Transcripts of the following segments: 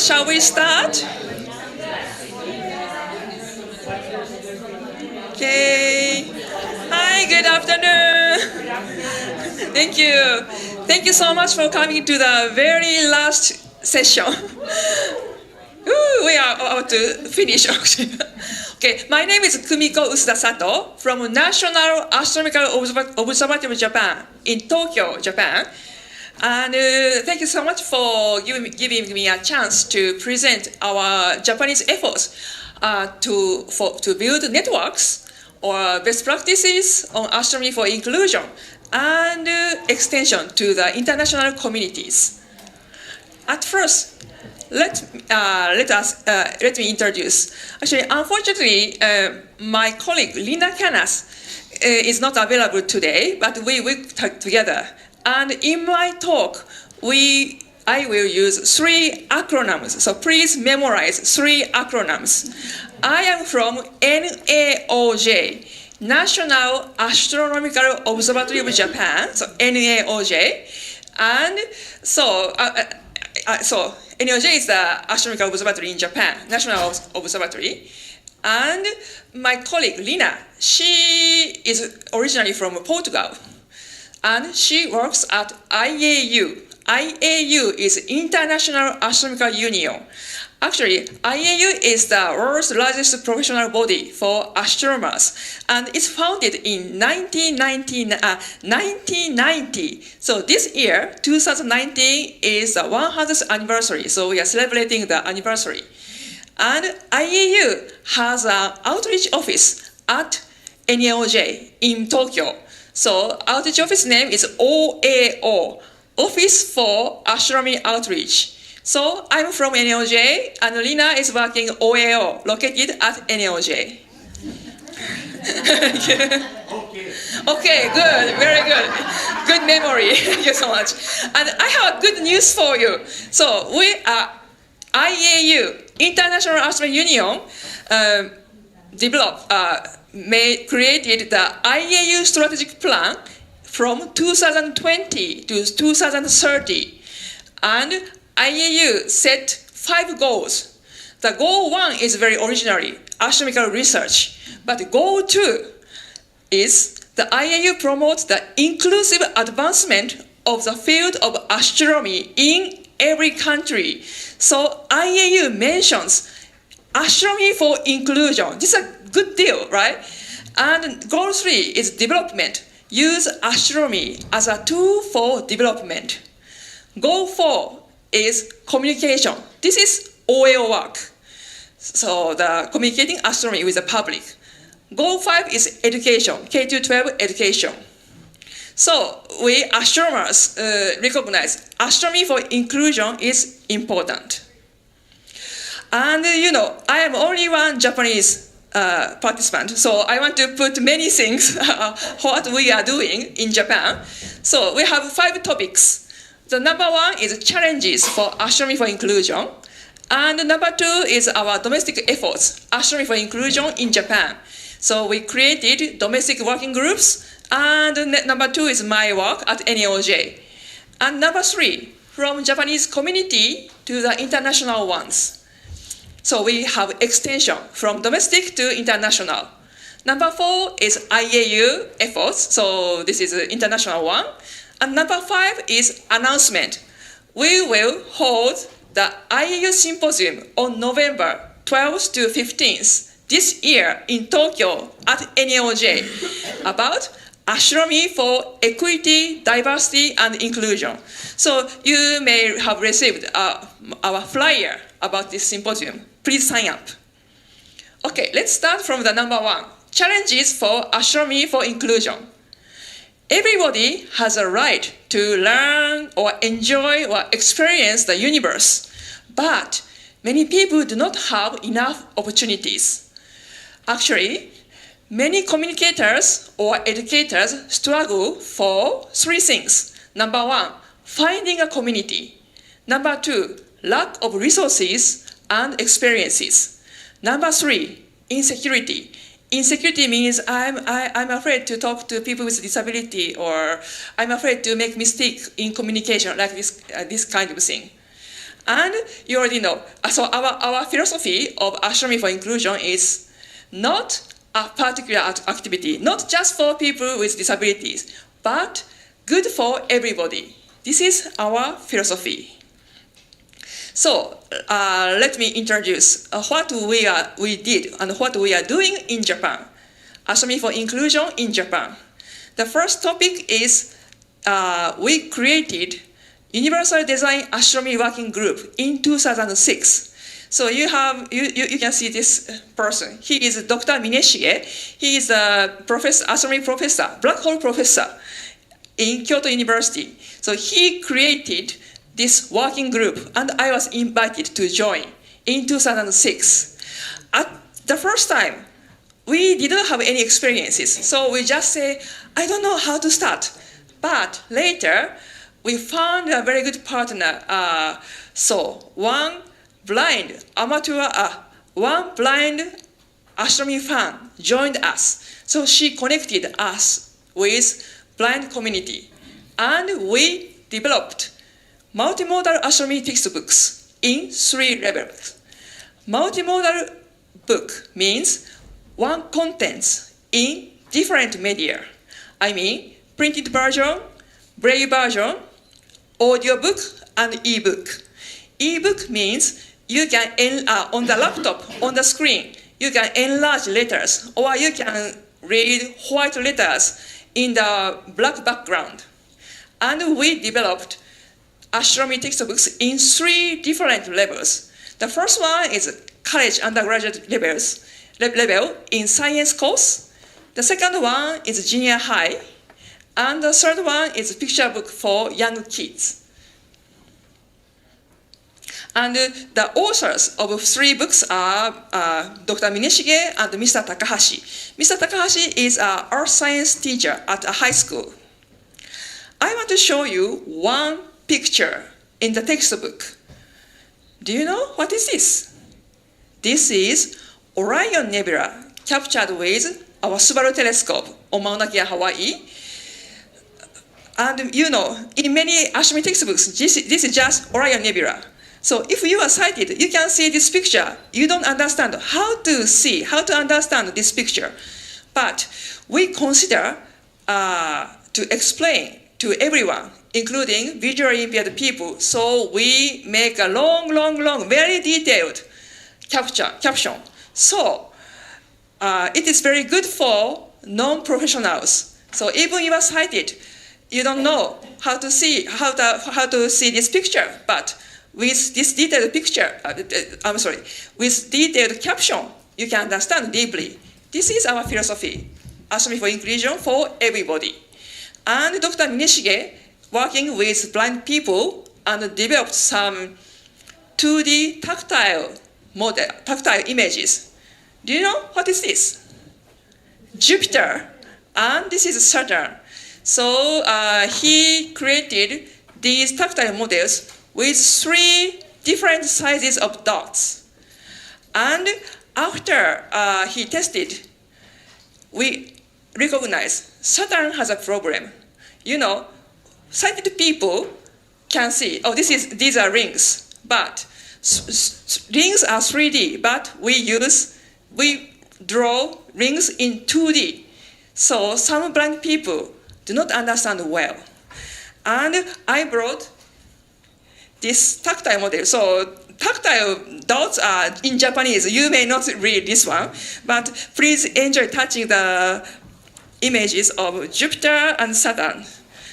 Shall we start? Okay. Hi, good afternoon. Thank you. Thank you so much for coming to the very last session. Ooh, we are about to finish. Okay, my name is Kumiko Usado-Sato from National Astronomical Observatory Japan in Tokyo, Japan. And thank you so much for giving me a chance to present our Japanese efforts to build networks or best practices on astronomy for inclusion and extension to the international communities. At first, let me introduce. Actually, unfortunately, my colleague Lina Canas is not available today, but we work together. And in my talk, I will use 3 acronyms. So please memorize 3 acronyms. I am from NAOJ, National Astronomical Observatory of Japan. So NAOJ, and so NAOJ is the Astronomical Observatory in Japan, National Observatory. And my colleague Lina, she is originally from Portugal. And she works at IEU. IEU is International Astronomical Union. Actually, IEU is the world's largest professional body for astronomers, and it's founded in 1990. So this year, 2019, is the 100th anniversary. So we are celebrating the anniversary. And IEU has an outreach office at NAOJ in Tokyo. So outreach office name is OAO, Office for Astronomy Outreach. So I'm from NAOJ, and Lina is working OAO, located at NAOJ. Okay, good, very good. Good memory, thank you so much. And I have good news for you. So we are IEU, International Astronomy Union, created the IEU strategic plan from 2020 to 2030. And IEU set 5 goals. The goal 1 is very originally astronomical research. But goal 2 is the IEU promotes the inclusive advancement of the field of astronomy in every country. So IEU mentions astronomy for inclusion. This is a good deal, right? And goal 3 is development. Use astronomy as a tool for development. Goal 4 is communication. This is OAO work. So the communicating astronomy with the public. Goal 5 is education, K-12 education. So we astronomers recognize astronomy for inclusion is important. And I am only one Japanese participant, so I want to put many things what we are doing in Japan. So we have 5 topics. The number 1 is challenges for astronomy for inclusion, and number 2 is our domestic efforts, astronomy for inclusion in Japan. So we created domestic working groups, and number 2 is my work at NAOJ. And number 3, from Japanese community to the international ones. So we have extension from domestic to international. Number 4 is IEU efforts, so this is an international one. And number 5 is announcement. We will hold the IEO Symposium on November 12th to 15th this year in Tokyo at NAOJ about astronomy for equity, diversity, and inclusion. So you may have received our flyer about this symposium. Please sign up. Okay, let's start from the number 1. Challenges for astronomy for inclusion. Everybody has a right to learn or enjoy or experience the universe, but many people do not have enough opportunities. Actually, many communicators or educators struggle for 3 things. Number 1, finding a community. Number 2, lack of resources and experiences. Number 3, insecurity. Insecurity means I'm afraid to talk to people with disability, or I'm afraid to make mistakes in communication, like this kind of thing. And you already know. So our philosophy of astronomy for inclusion is not a particular activity, not just for people with disabilities, but good for everybody. This is our philosophy. So let me introduce what we did and what we are doing in Japan. Astronomy for inclusion in Japan. The first topic is we created Universal Design Astronomy Working Group in 2006. So you can see this person. He is Dr. Mineshige. He is a astronomy professor, black hole professor in Kyoto University. So he created this working group, and I was invited to join in 2006. At the first time, we didn't have any experiences, so we just say, I don't know how to start. But later, we found a very good partner. So one blind astronomy fan joined us. So she connected us with blind community. And we developed multimodal astronomy textbooks in 3 levels. Multimodal book means one contents in different media. I mean, printed version, Braille version, audiobook, and ebook. Ebook means you can, on the laptop, on the screen, you can enlarge letters, or you can read white letters in the black background. And we developed astronomy textbooks in 3 different levels. The first one is college undergraduate level in science course. The second one is junior high. And the third one is picture book for young kids. And the authors of 3 books are Dr. Mineshige and Mr. Takahashi. Mr. Takahashi is an earth science teacher at a high school. I want to show you one picture in the textbook. Do you know what is this? This is Orion Nebula captured with our Subaru telescope on Mauna Kea, Hawaii. And you know, in many astronomy textbooks, this is just Orion Nebula. So if you are sighted, you can see this picture. You don't understand how to understand this picture. But we consider to explain to everyone, including visually impaired people. So we make a long, very detailed caption. So it is very good for non-professionals. So even you are sighted, you don't know how to see this picture, but with this detailed picture, with detailed caption, you can understand deeply. This is our philosophy, astronomy for inclusion for everybody. And Dr. Mineshige, working with blind people, and developed some 2D tactile images. Do you know what is this? Jupiter, and this is Saturn. So he created these tactile models with 3 different sizes of dots. And after he tested, we recognize Saturn has a problem. You know, sighted people can see, these are rings, but rings are 3D, but we draw rings in 2D. So some blind people do not understand well. And I brought this tactile model. So tactile dots are in Japanese. You may not read this one, but please enjoy touching the images of Jupiter and Saturn.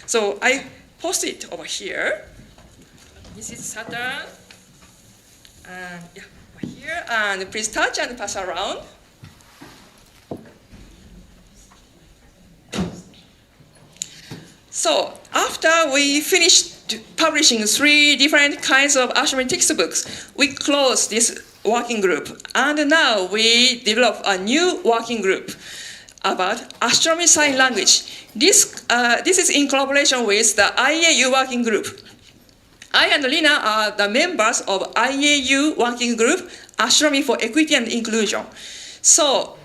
So I post it over here. This is Saturn. And over here. And please touch and pass around. So after we finished publishing 3 different kinds of astronomy textbooks, we closed this working group. And now we develop a new working group about astronomy sign language. This is in collaboration with the IEU working group. I and Lina are the members of IEU working group, Astronomy for Equity and Inclusion. So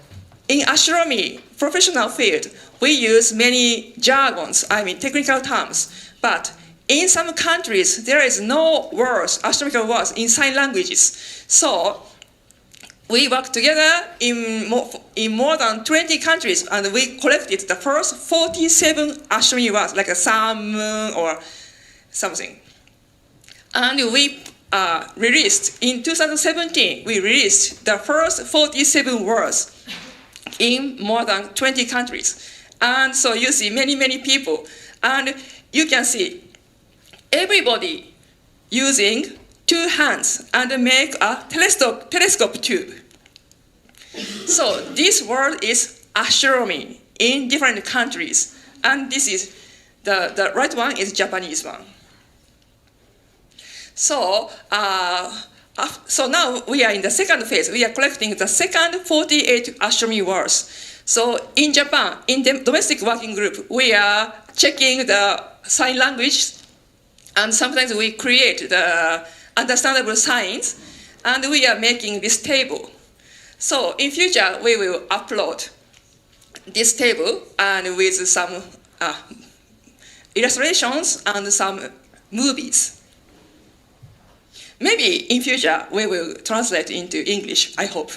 in astronomy professional field, we use many jargons, technical terms. But in some countries, there is no words, astronomical words in sign languages. So we worked together in more than 20 countries, and we collected the first 47 astronomy words, like a sun, moon, or something. And we released, in 2017, we released the first 47 words in more than 20 countries. And so you see many, many people. And you can see everybody using 2 hands and make a telescope tube. So this word is astronomy in different countries. And this is, the right one is Japanese one. So now we are in the second phase. We are collecting the second 48 astronomy words. So in Japan, in the domestic working group, we are checking the sign language, and sometimes we create the understandable signs, and we are making this table. So in future, we will upload this table and with some illustrations and some movies. Maybe in future, we will translate into English, I hope.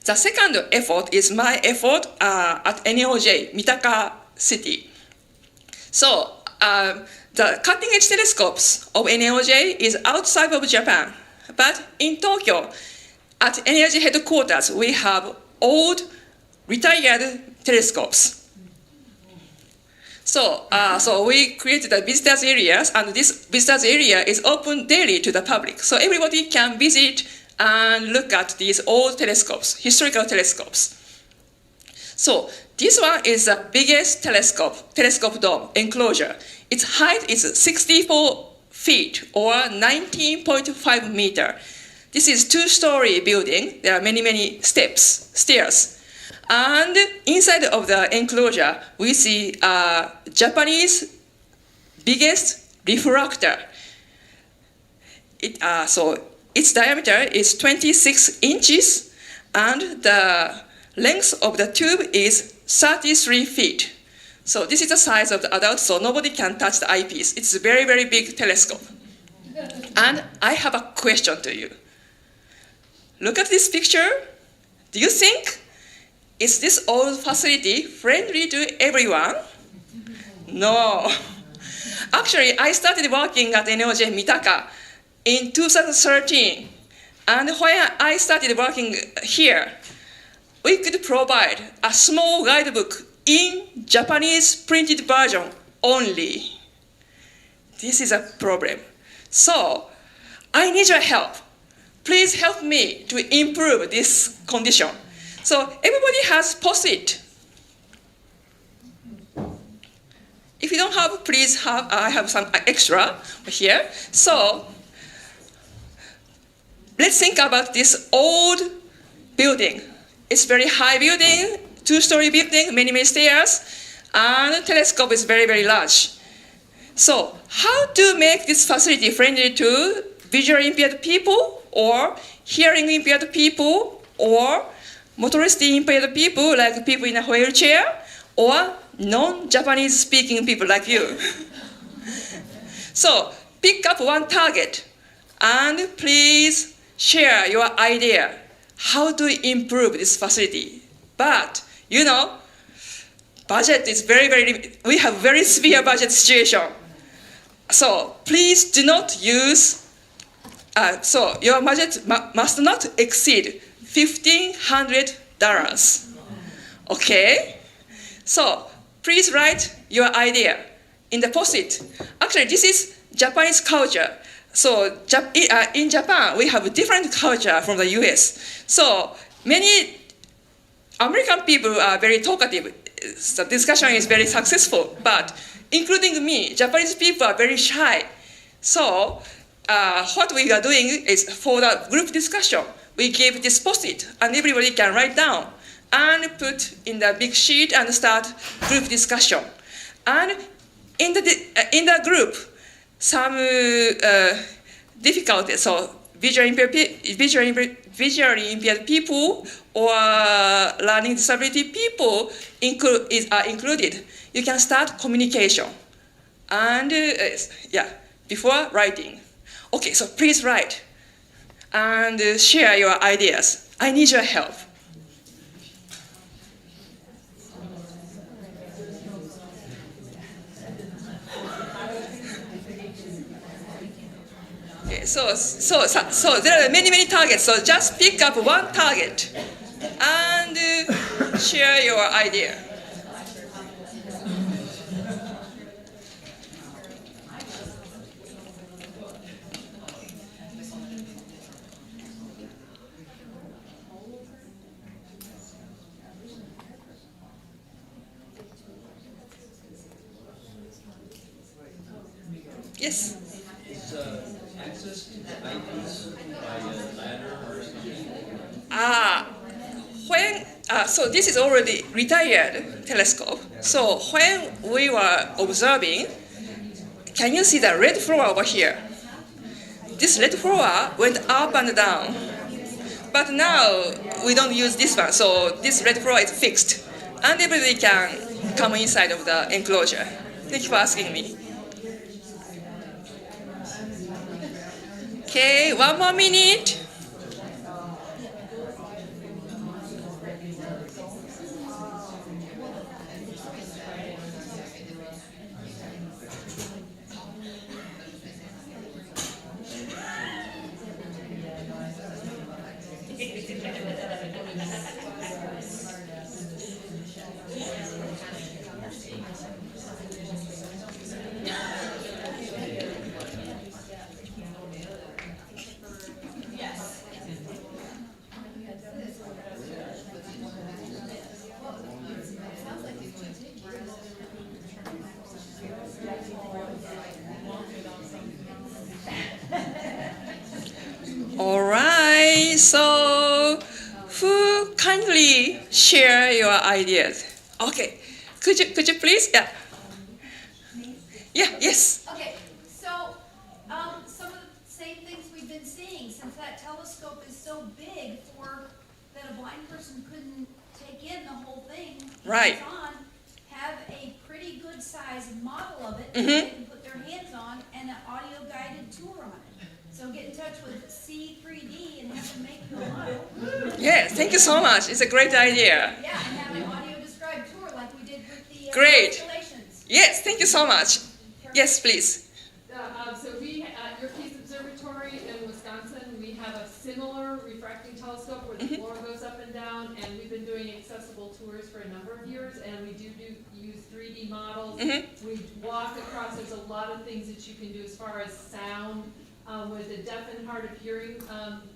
The second effort is my effort at NAOJ Mitaka City. So the cutting-edge telescopes of NAOJ is outside of Japan. But in Tokyo, at NAOJ headquarters, we have old, retired telescopes. So we created the visitors areas, and this visitors area is open daily to the public. So everybody can visit and look at these old telescopes, historical telescopes. So this one is the biggest telescope dome enclosure. Its height is 64 feet or 19.5 meters. This is a 2-story building. There are many, many stairs. And inside of the enclosure, we see Japanese biggest refractor. So its diameter is 26 inches, and the length of the tube is 33 feet. So this is the size of the adult, so nobody can touch the eyepiece. It's a very, very big telescope. And I have a question to you. Look at this picture. Do you think, is this old facility friendly to everyone? No. Actually, I started working at NAOJ Mitaka in 2013. And when I started working here, we could provide a small guidebook in Japanese printed version only. This is a problem. So, I need your help. Please help me to improve this condition. So, everybody has Post-it. If you don't have, please have, I have some extra here. So, let's think about this old building. It's very high building, 2-story building, many, many stairs, and the telescope is very, very large. So, how to make this facility friendly to visually impaired people, or hearing impaired people, or motorically impaired people, like people in a wheelchair, or non-Japanese speaking people like you? So, pick up one target, and please share your idea how to improve this facility. But, you know, budget is very, very limited. We have very severe budget situation. So please do not use, so your budget must not exceed $1,500. Okay? So please write your idea in the Post-it. Actually, this is Japanese culture. So in Japan, we have a different culture from the US. So many American people are very talkative. The discussion is very successful, but including me, Japanese people are very shy. So what we are doing is, for the group discussion, we give this Post-it, and everybody can write down and put in the big sheet and start group discussion. And in the group, some difficulties, so visually impaired people or learning disability people are included. You can start communication. And before writing. Okay, so please write and share your ideas. I need your help. Okay, so there are many targets. So just pick up one target and share your idea. Yes. Is access to the Eyepiece by a ladder or something? So this is already retired telescope. So when we were observing, can you see the red floor over here? This red floor went up and down. But now we don't use this one, so this red floor is fixed. And everybody can come inside of the enclosure. Thank you for asking me. Okay, one more minute. All right, so who kindly share your ideas? Okay, could you please? Yeah. Yeah, yes. Okay, so some of the same things we've been seeing, since that telescope is so big that a blind person couldn't take in the whole thing. Right. Have a pretty good sized model of it Mm-hmm. that they can put their hands on and an audio guided tour on it. So get in touch with C3D and have them make you a model. Yes, thank you so much. It's a great idea. Yeah, and have an audio described tour like we did with the Great. installations. Yes, thank you so much. Yes, please. So we, at Eyepiece Observatory in Wisconsin, we have a similar refracting telescope where the floor goes up and down, and we've been doing accessible tours for a number of years, and we do use 3D models. Mm-hmm. We walk across, there's a lot of things that you can do as far as sound. With the deaf and hard of hearing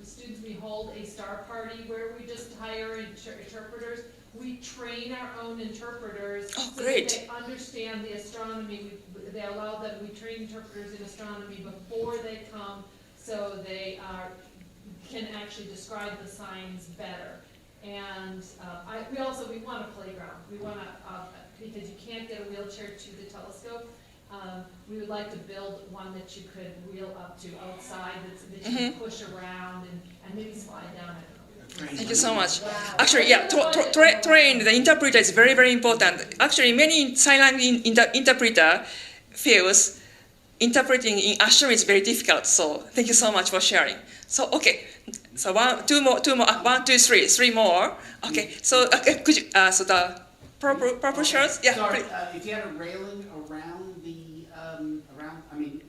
students, we hold a star party where we just hire interpreters. We train our own interpreters Oh, so great. that they understand the astronomy. They allow that we train interpreters in astronomy before they come, so they can actually describe the signs better. And we want a playground. We want because you can't get a wheelchair to the telescope. We would like to build one that you could wheel up to outside that you can push around and maybe slide down. I don't know. Thank you so much. Actually, yeah, train the interpreter is very important. Actually, many sign language interpreter feels interpreting in astronomy is very difficult. So thank you so much for sharing. So okay, so two more, 1, 2, 3, 3 more. Okay, so could you so the proper shirts? Yeah. Sorry, Please. if you had a railing around the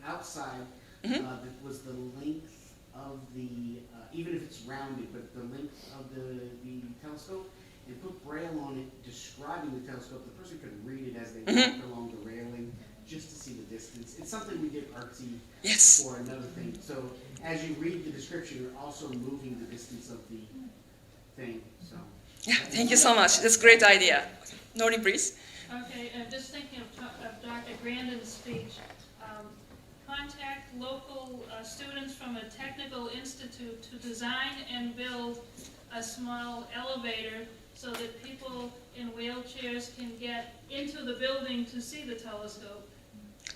outside, that was the length of the even if it's rounded, but the length of the telescope, and put Braille on it describing the telescope, the person could read it as they walked along the railing just to see the distance. It's something we did artsy for another thing. So as you read the description, you're also moving the distance of the thing. So Yeah, thank you so much. That's a great idea. Noreen, please. Okay, just thinking of Dr. Grandin's speech. Contact local students from a technical institute to design and build a small elevator so that people in wheelchairs can get into the building to see the telescope.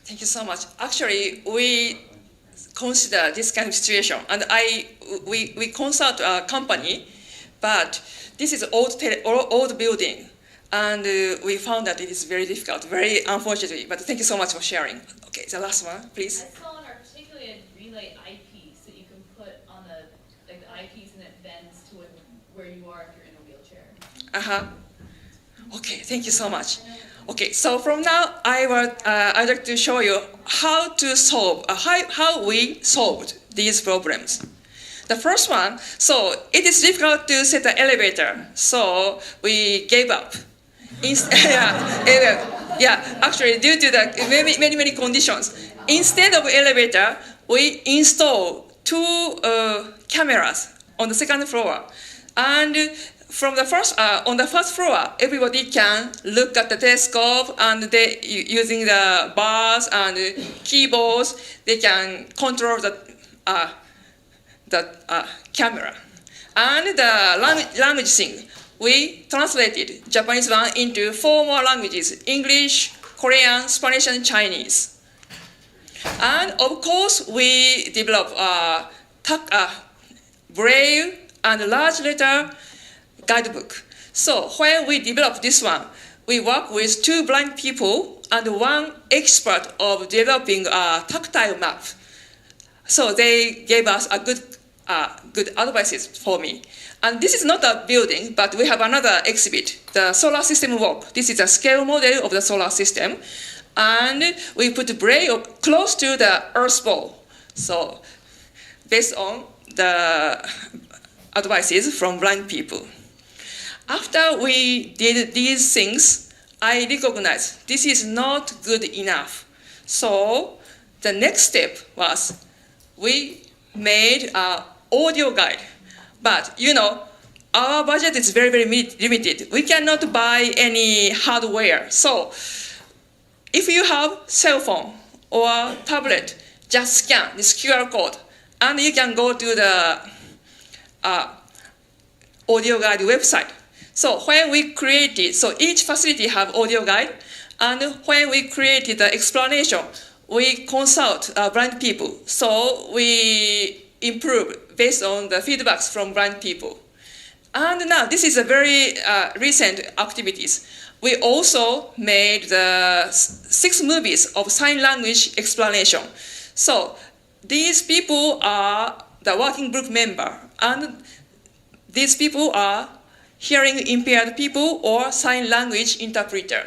Thank you so much. Actually, we consider this kind of situation, and we consult a company, but this is old building, And we found that it is very difficult, very unfortunately, but thank you so much for sharing. Okay, the last one, please. I saw an articulated relay eyepiece that you can put on the eyepiece and it bends to where you are if you're in a wheelchair. Okay, thank you so much. Okay, so from now, I'd like to show you how to solve, how we solved these problems. The first one, so it is difficult to set an elevator, so we gave up. Actually, due to the many conditions, instead of elevator, we install 2 cameras on the second floor, and from the on the first floor, everybody can look at the telescope, and they using the bars and keyboards, they can control the camera. And the language thing, we translated Japanese one into 4 more languages: English, Korean, Spanish, and Chinese. And of course, we developed Braille and large letter guidebook. So when we developed this one, we work with 2 blind people and 1 expert of developing a tactile map. So they gave us a good advices for me. And this is not a building, but we have another exhibit, the solar system walk. This is a scale model of the solar system. And we put Braille close to the Earth ball. So based on the advices from blind people. After we did these things, I recognized this is not good enough. So the next step was we made an audio guide. But our budget is very limited. We cannot buy any hardware. So if you have cell phone or tablet, just scan this QR code, and you can go to the audio guide website. So when we created, so each facility have audio guide, and when we created the explanation, we consult blind people. So we improve based on the feedbacks from blind people. And now this is a very recent activities. We also made the 6 movies of sign language explanation. So these people are the working group member, and these people are hearing impaired people or sign language interpreter.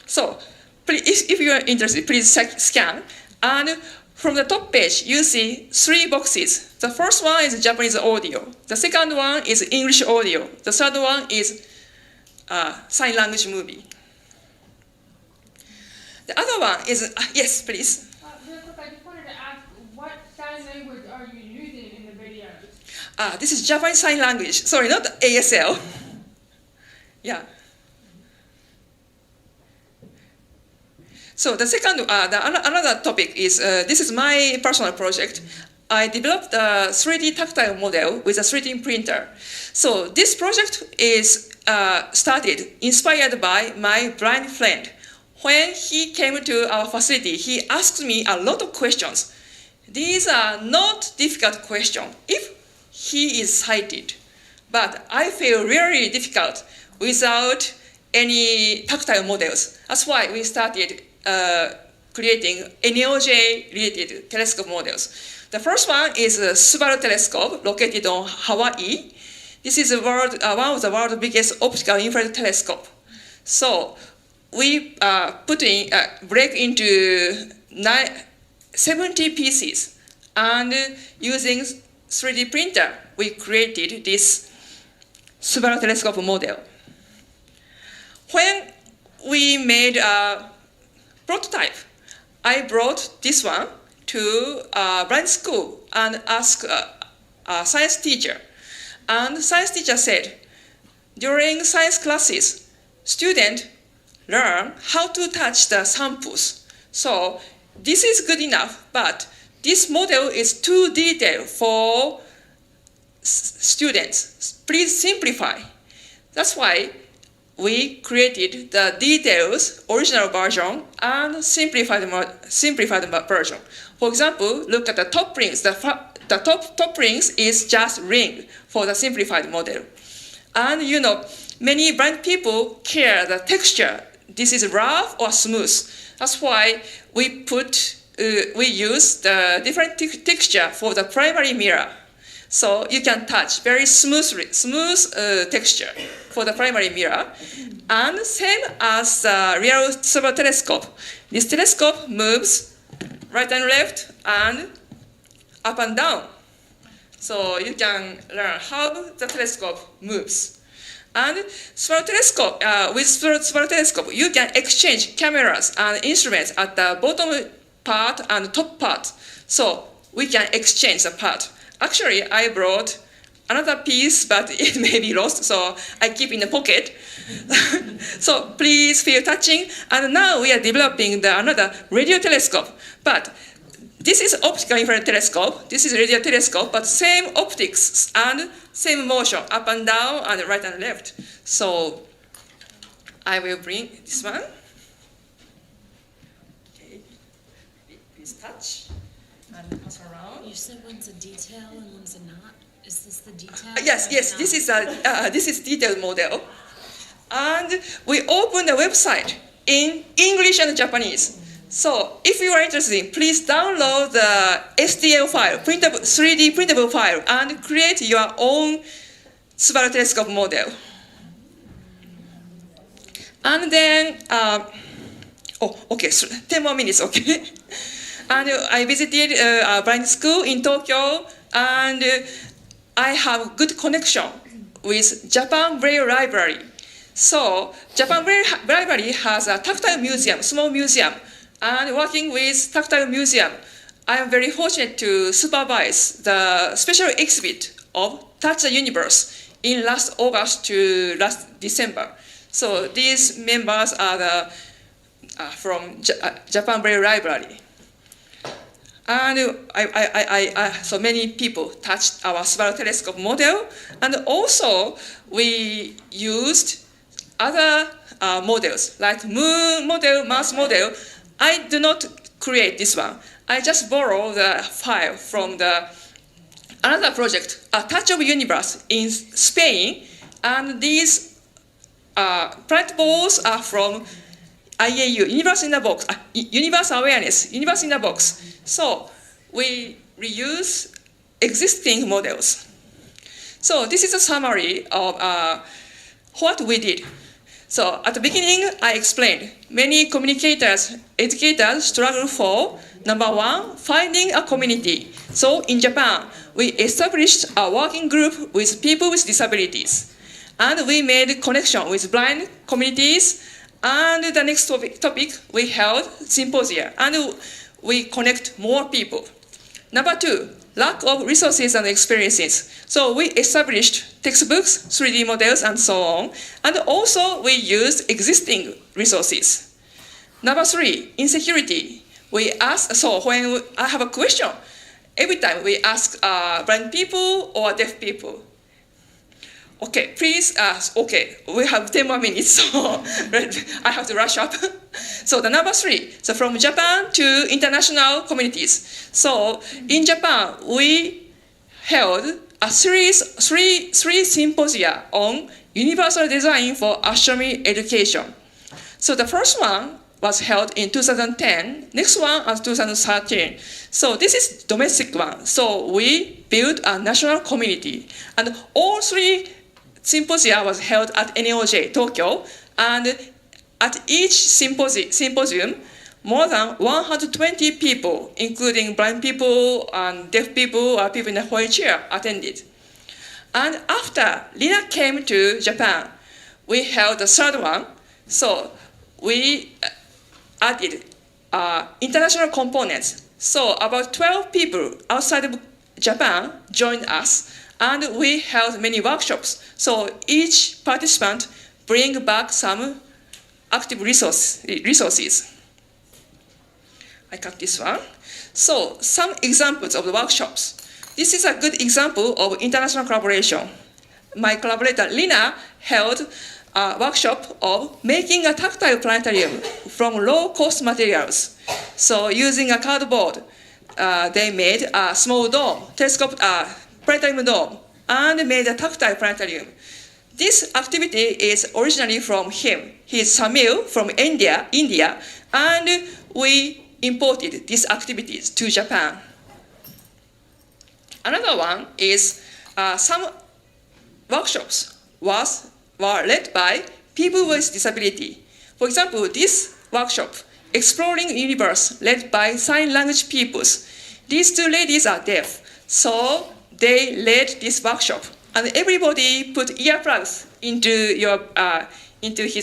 So please, if you are interested, please scan. And from the top page, you see 3 boxes. The first one is Japanese audio. The second one is English audio. The third one is sign language movie. The other one is, yes, please. Real quick, I just wanted to ask, what sign language are you using in the videos? This is Japanese sign language. Sorry, not ASL. Yeah. So the second, another topic is, this is my personal project. I developed a 3D tactile model with a 3D printer. So this project is started, inspired by my blind friend. When he came to our facility, he asked me a lot of questions. These are not difficult questions if he is sighted. But I feel really difficult without any tactile models. That's why we started creating NAOJ related telescope models. The first one is a Subaru telescope located on Hawaii. This is one of the world's biggest optical infrared telescope. So we break into 70 pieces, and using 3D printer, we created this Subaru telescope model. When we made a prototype, I brought this one to a blind school and asked a science teacher. And the science teacher said, during science classes, students learn how to touch the samples. So this is good enough, but this model is too detailed for students. Please simplify. That's why we created the details, original version, and simplified version. For example, look at the top rings. The top rings is just ring for the simplified model. And many blind people care the texture. This is rough or smooth. That's why we use the different texture for the primary mirror. So you can touch very smooth texture for the primary mirror. And same as the real solar telescope. This telescope moves right and left and up and down. So you can learn how the telescope moves. And spiral telescope, with spiral telescope, you can exchange cameras and instruments at the bottom part and top part. So we can exchange the part. Actually, I brought another piece, but it may be lost, so I keep in the pocket. So please feel touching. And now we are developing another radio telescope. But this is optical infrared telescope. This is radio telescope, but same optics and same motion, up and down and right and left. So I will bring this one. Okay, please touch and pass around. You said one's a detail and one's a not. Is this the detail? Yes. This is detailed model, and we opened a website in English and Japanese. So if you are interested, please download the STL file, 3D printable file, and create your own spiral telescope model. And then, so 10 more minutes, okay? And I visited a blind school in Tokyo, and I have good connection with Japan Braille Library. So Japan Braille Library has a tactile museum, small museum, and working with tactile museum, I am very fortunate to supervise the special exhibit of Touch the Universe in last August to last December. So these members are from Japan Braille Library. And so many people touched our spiral telescope model, and also we used other models like Moon model, Mars model. I do not create this one. I just borrow the file from another project, a Touch of Universe in Spain, and these planet balls are from IEU, Universe in a Box, Universe Awareness, Universe in a Box. So we reuse existing models. So this is a summary of what we did. So at the beginning, I explained many communicators, educators struggle for, number one, finding a community. So in Japan, we established a working group with people with disabilities. And we made connection with blind communities. And the next topic we held symposia. And we connect more people. Number two, lack of resources and experiences. So we established textbooks, 3D models, and so on. And also we used existing resources. Number three, insecurity. We ask, so when I have a question, every time we ask blind people or deaf people. Okay, please ask. Okay, we have 10 more minutes, so I have to rush up. So the number three, so from Japan to international communities. So in Japan, we held a three symposia on universal design for astronomy education. So the first one was held in 2010, next one was 2013. So this is domestic one. So we built a national community, and all three symposia was held at NAOJ Tokyo, and at each symposium, more than 120 people, including blind people and deaf people or people in a wheelchair, attended. And after Lina came to Japan, we held the third one. So we added international components. So about 12 people outside of Japan joined us, and we held many workshops. So each participant bring back some active resources. I cut this one. So some examples of the workshops. This is a good example of international collaboration. My collaborator Lina held a workshop of making a tactile planetarium from low-cost materials. So using a cardboard, they made a small dome, telescope planetarium dome, and made a tactile planetarium. this activity is originally from him. He is Samil from India, and we imported these activities to Japan. Another one is some workshops were led by people with disability. For example, this workshop, Exploring Universe, led by sign language peoples. These two ladies are deaf, so they led this workshop, and everybody put earplugs into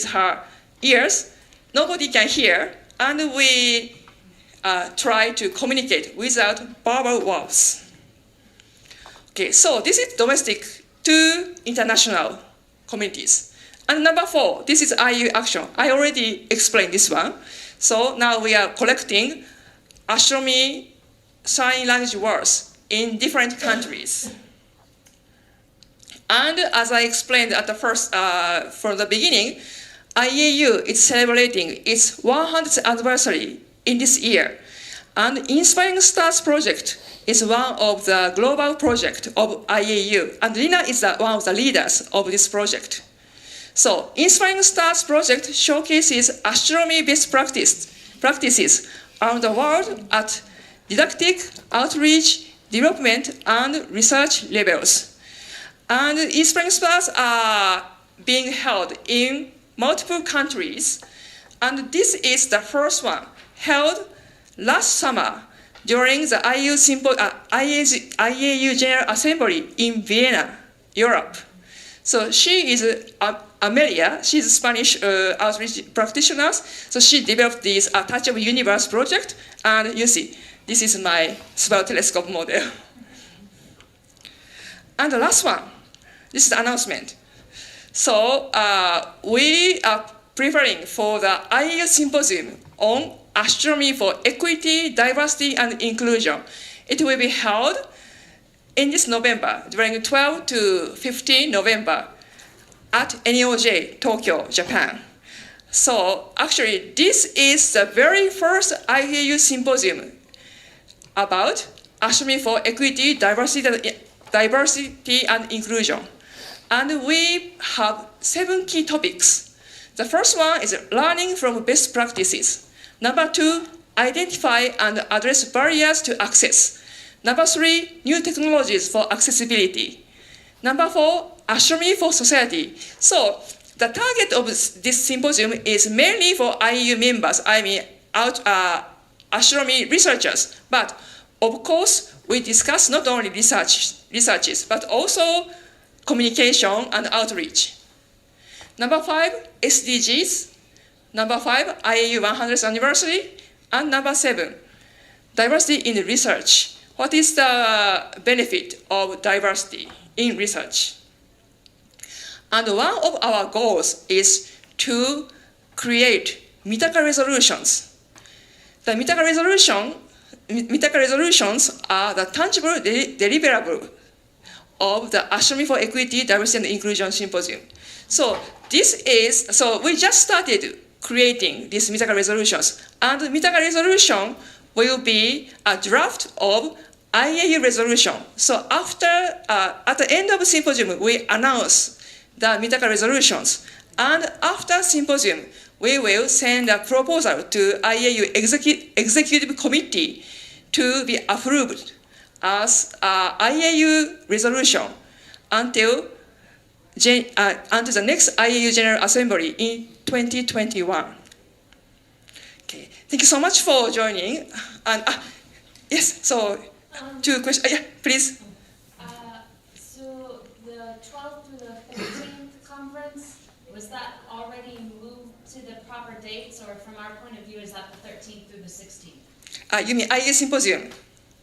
her ears. Nobody can hear, and we try to communicate without verbal words. Okay, so this is domestic to international communities. And number 4, this is IEO action. I already explained this one. So now we are collecting astronomy sign language words in different countries. And as I explained at the first, from the beginning, IEU is celebrating its 100th anniversary in this year. And Inspiring Stars project is one of the global projects of IEU. And Lina is one of the leaders of this project. So Inspiring Stars project showcases astronomy best practices around the world at didactic, outreach, development, and research levels. And Inspiring Stars are being held in multiple countries. And this is the first one held last summer during the IEU General Assembly in Vienna, Europe. So she is Amelia, she's a Spanish outreach practitioner, so she developed this Touch of Universe project, and you see, this is my Subaru telescope model. And the last one, this is the announcement. So we are preparing for the IEO Symposium on Astronomy for Equity, Diversity, and Inclusion. It will be held in this November, during 12 to 15 November, at NAOJ, Tokyo, Japan. So actually, this is the very first IEU Symposium about astronomy for equity, diversity and inclusion. And we have 7 key topics. The first one is learning from best practices. Number 2, identify and address barriers to access. Number 3, new technologies for accessibility. Number 4, astronomy for society. So the target of this symposium is mainly for IEU members, astronomy researchers. But of course, we discuss not only researches, but also communication and outreach. Number 5, SDGs. Number 5, IEU 100th anniversary. And number 7, diversity in research. What is the benefit of diversity in research? And one of our goals is to create Mitaka resolutions. The Mitaka resolutions are the tangible deliverable of the Astronomy for Equity, Diversity and Inclusion Symposium. So we just started creating these Mitaka resolutions. And Mitaka resolution will be a draft of IEU resolution. So after, at the end of the symposium, we announce the Mitaka resolutions. And after symposium, we will send a proposal to IEU Executive Committee to be approved as IEU resolution until the next IEU General Assembly in 2021. Okay, thank you so much for joining. And yes, so 2 questions. Yeah, please. So the 12th through the 15th conference, was that already moved to the proper dates, or from our point of view, is that the 13th through the 16th? You mean IEU Symposium?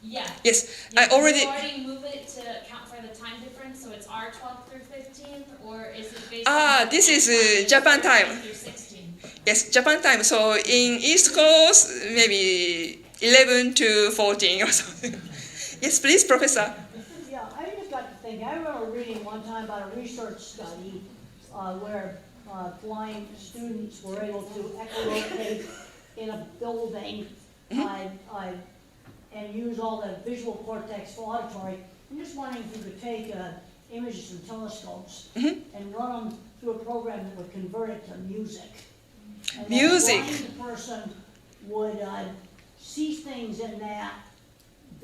Yeah. Yes, Yeah, I already. Did you already move it to account for the time difference, so it's our 12th through 15th, or is it based on This is Japan time. 13th through 16th? Yes, Japan time. So in East Coast, maybe 11 to 14 or something. Yes, please, Professor. Yeah, I just got to think, I remember reading one time about a research study where blind students were able to echolocate in a building and use all the visual cortex for auditory. I'm just wondering if you could take images from telescopes Mhm. and run them through a program that would convert it to music. And Music. then a blind person would see things in that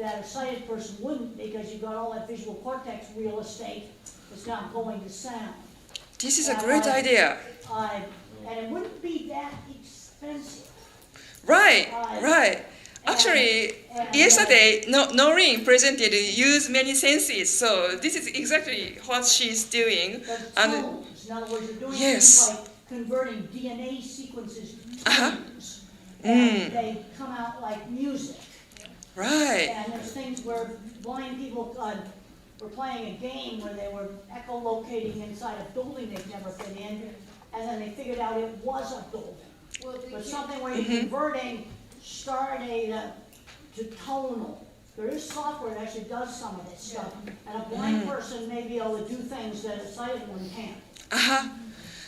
a sighted person wouldn't, because you've got all that visual cortex real estate that's now going to sound. This is a great idea. And it wouldn't be that expensive. Right, right. Actually, and, yesterday, Noreen presented use many senses, so this is exactly what she's doing. The And tones, in other words, you're doing Yes. things like converting DNA sequences to Uh-huh. tones. And they come out like music. right, And there's things where blind people were playing a game where they were echolocating inside a building they've never been in, and then they figured out it was a building. But something where you're converting star data to tonal. There is software that actually does some of this stuff, and a blind person may be able to do things that a sighted one can't.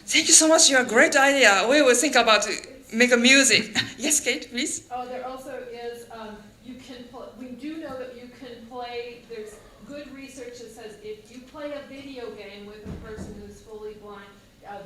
Thank you so much. You're a great idea. We will think about make a music. Yes, Kate, please. Oh, there also is, we do know that you can play, there's good research that says if you play a video game with a person who's fully blind, that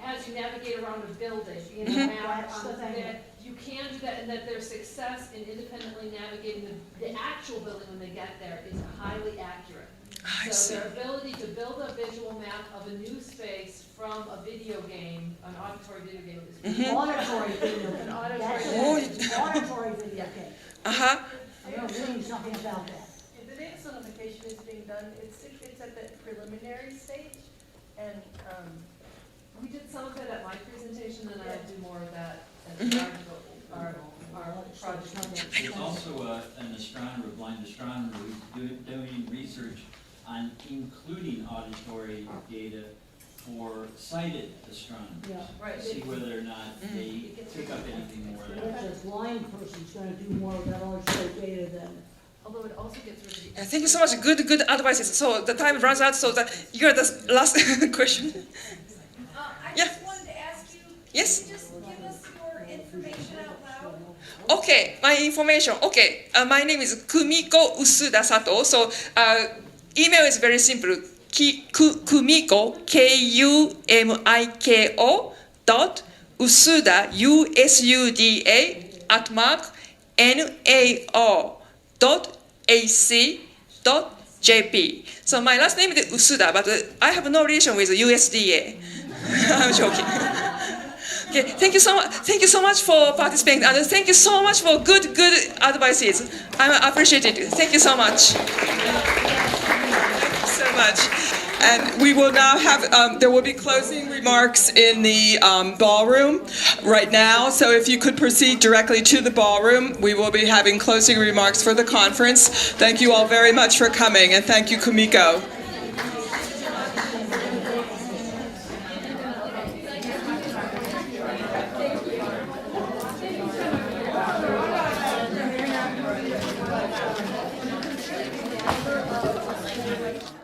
as you navigate around a building, in a map, That's the thing. that you can do that, and that their success in independently navigating the actual building when they get there is highly accurate. I So see. their ability to build a visual map of a new space from a video game, an auditory video game is really Auditory video An game. auditory That's video it. It's auditory video game. Uh-huh. I'm reading something about that. If the data sonification is being done, it's at the preliminary stage, and, We did some of it at my presentation, and I'll do more of that at our project. There's also an astronomer, a blind astronomer, who's doing research on including auditory data for sighted astronomers. Yeah. Right. See whether or not they pick up anything more than that. That's a blind person's gonna do more of that auditory data than. Although it also gets rid of the. Thank you so much. Good advices. So the time runs out, so that you're the last question. I Yeah. just wanted to ask you, Yes. can you just give us your information out loud? Okay, my information. Okay, my name is Kumiko Usada-Sato. So email is very simple. Kumiko, Kumiko dot Usuda, Usuda @NAO.AC.JP. So my last name is Usuda, but I have no relation with USDA. I'm joking. Okay, thank you so much. Thank you so much for participating, and thank you so much for good advices. I appreciate it. Thank you so much. Thank you so much. And we will now have, there will be closing remarks in the ballroom right now. So if you could proceed directly to the ballroom, we will be having closing remarks for the conference. Thank you all very much for coming, and thank you, Kumiko.